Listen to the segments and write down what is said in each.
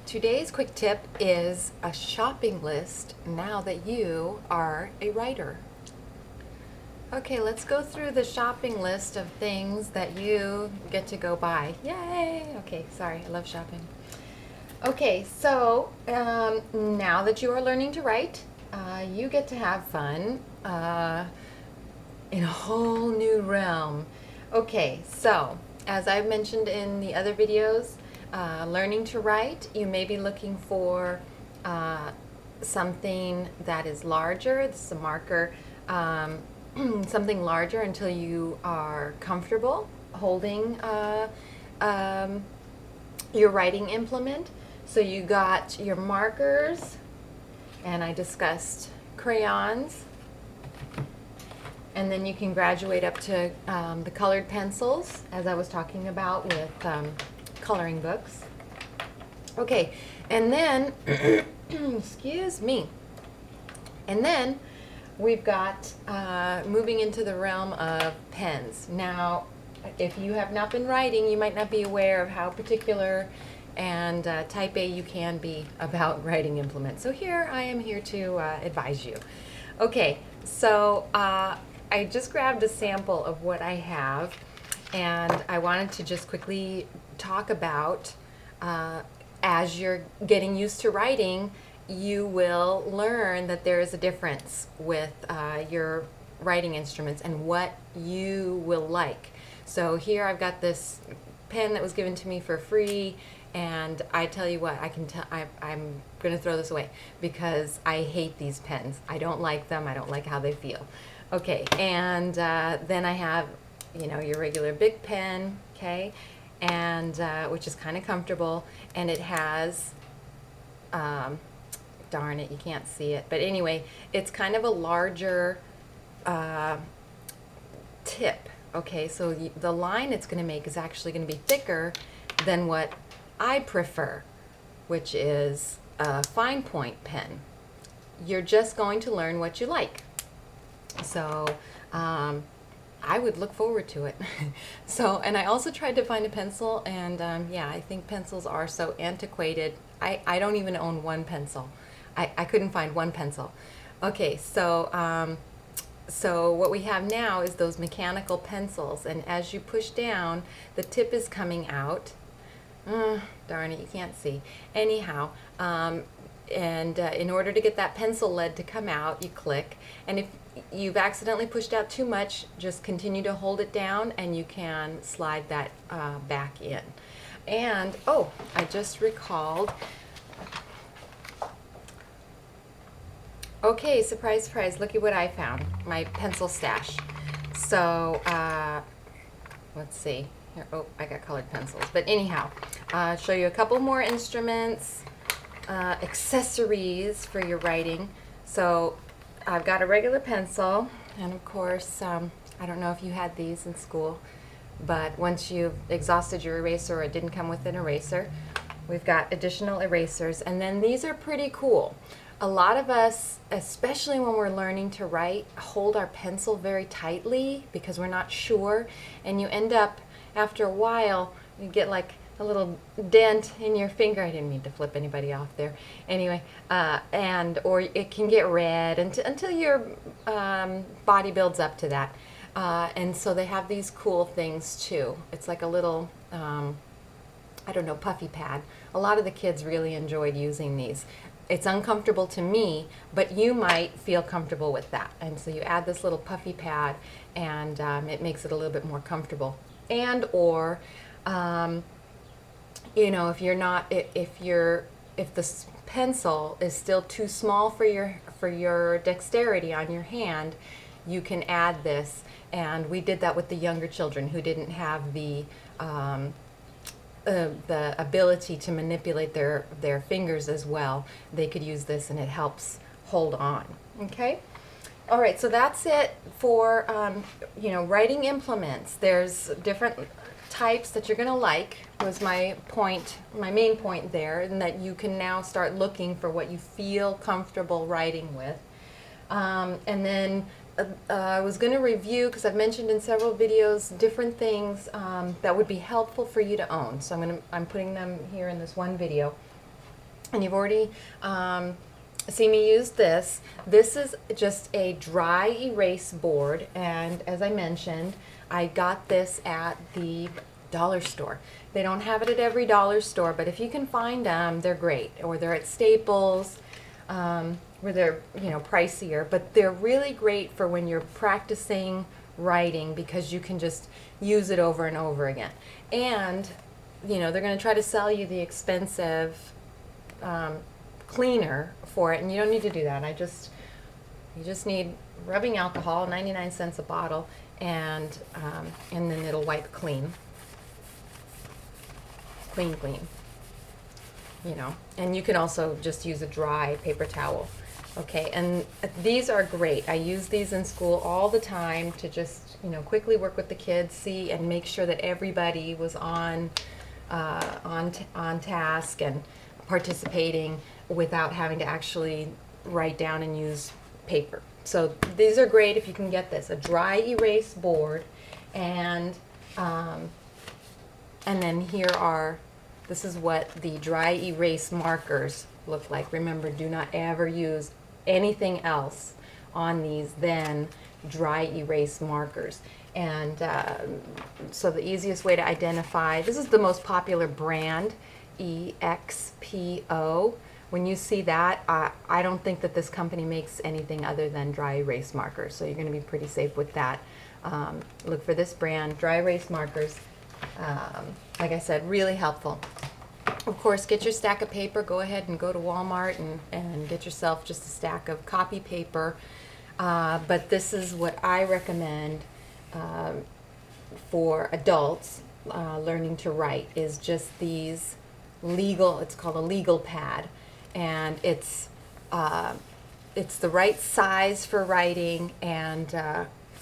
Today's quick tip is a shopping list now that you are a writer. Okay, let's go through the shopping list of things that you get to go buy. Yay! Okay, sorry, I love shopping. Okay, so now that you are learning to write, you get to have fun in a whole new realm. Okay, so as I've mentioned in the other videos, learning to write, you may be looking for something that is larger. This is a marker. Something larger until you are comfortable holding your writing implement. So you got your markers, and I discussed crayons, and then you can graduate up to the colored pencils, as I was talking about with coloring books. Okay, and then, excuse me, and then we've got moving into the realm of pens. Now, if you have not been writing, you might not be aware of how particular and type A you can be about writing implements. So here, I am here to advise you. Okay, so I just grabbed a sample of what I have, and I wanted to just quickly talk about as you're getting used to writing, you will learn that there is a difference with your writing instruments and what you will like. So here I've got this pen that was given to me for free, and I tell you what, I'm going to throw this away because I hate these pens. I don't like them. I don't like how they feel. Okay, and then I have, you know, your regular big pen, okay, and which is kind of comfortable, and it has darn it, you can't see it, but anyway, it's kind of a larger tip. Okay, so the line it's going to make is actually going to be thicker than what I prefer, which is a fine point pen. You're just going to learn what you like. So I would look forward to it. So, and I also tried to find a pencil, and yeah, I think pencils are so antiquated. I don't even own one pencil. I couldn't find one pencil. Okay, so so what we have now is those mechanical pencils, and as you push down, the tip is coming out. Darn it, you can't see. Anyhow, and in order to get that pencil lead to come out, you click, and if you've accidentally pushed out too much, just continue to hold it down, and you can slide that back in. And, oh, I just recalled. Okay, surprise, surprise, look at what I found, my pencil stash. So, let's see. Here, oh, I got colored pencils. But anyhow, I'll show you a couple more instruments, accessories for your writing. So, I've got a regular pencil, and of course, I don't know if you had these in school, but once you've exhausted your eraser or it didn't come with an eraser, we've got additional erasers, and then these are pretty cool. A lot of us, especially when we're learning to write, hold our pencil very tightly because we're not sure, and you end up, after a while, you get like a little dent in your finger. I didn't mean to flip anybody off there. Anyway, or it can get red until your body builds up to that. And so they have these cool things too. It's like a little, I don't know, puffy pad. A lot of the kids really enjoyed using these. It's uncomfortable to me, but you might feel comfortable with that. And so you add this little puffy pad, and it makes it a little bit more comfortable. And or, you know, if the pencil is still too small for your dexterity on your hand, you can add this. And we did that with the younger children who didn't have the ability to manipulate their fingers as well. They could use this, and it helps hold on. Okay? All right, so that's it for you know, writing implements. There's different types that you're going to like, was my main point there, and that you can now start looking for what you feel comfortable writing with. And then I was going to review, because I've mentioned in several videos, different things that would be helpful for you to own. So I'm putting them here in this one video. and you've already seen me use this. This is just a dry erase board, and as I mentioned, I got this at the dollar store. They don't have it at every dollar store, but if you can find them, they're great. Or they're at Staples, where they're, you know, pricier, but they're really great for when you're practicing writing, because you can just use it over and over again. And you know, they're going to try to sell you the expensive cleaner for it, and you don't need to do that. You just need rubbing alcohol, 99 cents a bottle, and then it'll wipe clean, clean. You know, and you can also just use a dry paper towel. Okay, and these are great. I use these in school all the time to just, you know, quickly work with the kids, see and make sure that everybody was on task and participating without having to actually write down and use paper. So these are great if you can get this, a dry erase board, and then this is what the dry erase markers look like. Remember, do not ever use anything else on these than dry erase markers. And so the easiest way to identify, this is the most popular brand, EXPO. When you see that, I don't think that this company makes anything other than dry erase markers, so you're going to be pretty safe with that. Look for this brand, dry erase markers. Like I said, really helpful. Of course, get your stack of paper. Go ahead and go to Walmart and get yourself just a stack of copy paper. But this is what I recommend for adults learning to write, is just these it's called a legal pad. And it's the right size for writing, and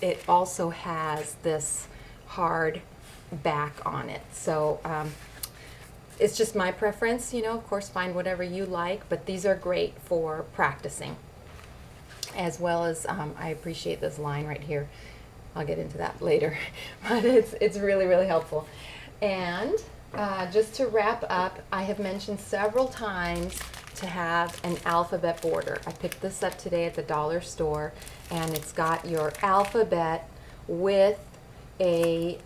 it also has this hard back on it. So it's just my preference, you know, of course find whatever you like, but these are great for practicing. As well as, I appreciate this line right here. I'll get into that later, but it's really, really helpful. And just to wrap up, I have mentioned several times to have an alphabet border. I picked this up today at the dollar store, and it's got your alphabet with an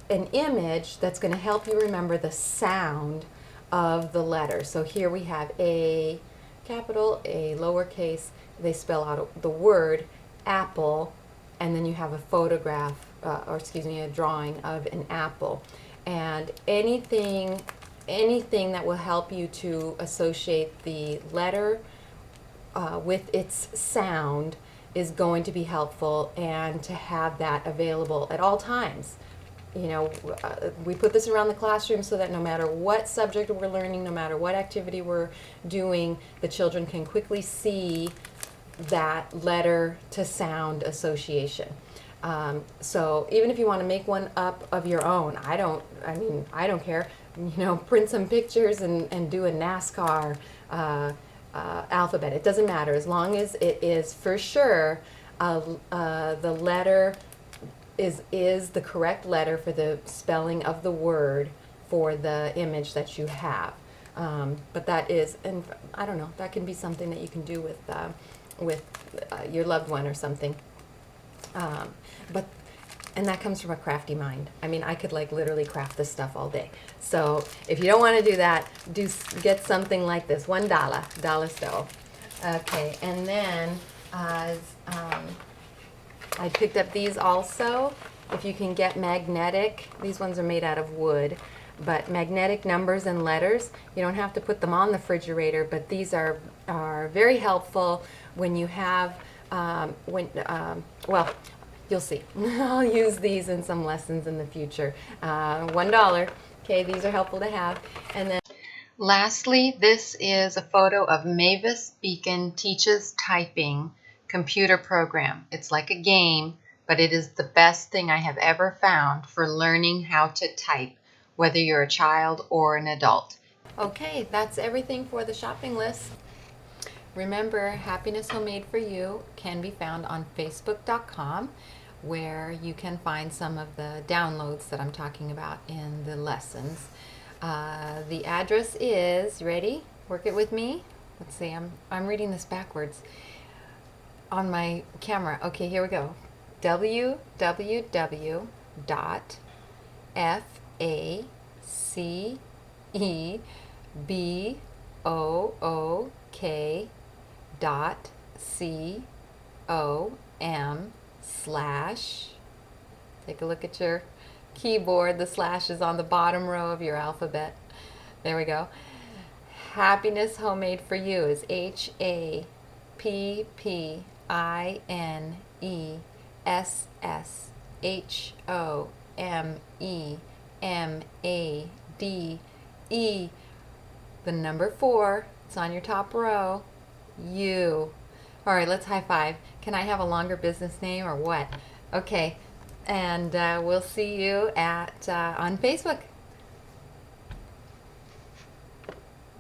image that's going to help you remember the sound of the letter. So here we have a capital, a lowercase. They spell out the word apple, and then you have a photograph, a drawing of an apple. And anything that will help you to associate the letter with its sound is going to be helpful, and to have that available at all times. You know, we put this around the classroom so that no matter what subject we're learning, no matter what activity we're doing, the children can quickly see that letter to sound association. So even if you want to make one up of your own, I don't care. You know, print some pictures and do a NASCAR alphabet. It doesn't matter, as long as it is for sure the letter is the correct letter for the spelling of the word for the image that you have. But that is, and I don't know, that can be something that you can do with your loved one or something. And that comes from a crafty mind. I mean, I could like literally craft this stuff all day. So if you don't want to do that, get something like this, $1 store. Okay, and then I picked up these also. If you can get magnetic, these ones are made out of wood, but magnetic numbers and letters, you don't have to put them on the refrigerator, but these are very helpful when you have, well, you'll see. I'll use these in some lessons in the future. $1. Okay, these are helpful to have. And then lastly, this is a photo of Mavis Beacon Teaches Typing computer program. It's like a game, but it is the best thing I have ever found for learning how to type, whether you're a child or an adult. Okay, that's everything for the shopping list. Remember, Happiness Homemade for You can be found on Facebook.com, where you can find some of the downloads that I'm talking about in the lessons. The address is, ready? Work it with me. Let's see. I'm reading this backwards on my camera. Okay, here we go. www.facebook.com/ take a look at your keyboard. The slash is on the bottom row of your alphabet. There we go. Happiness Homemade for You is HAPPINESSHOMEMADE. The number 4, it's on your top row. You. All right, let's high five. Can I have a longer business name or what? Okay, and we'll see you at on Facebook.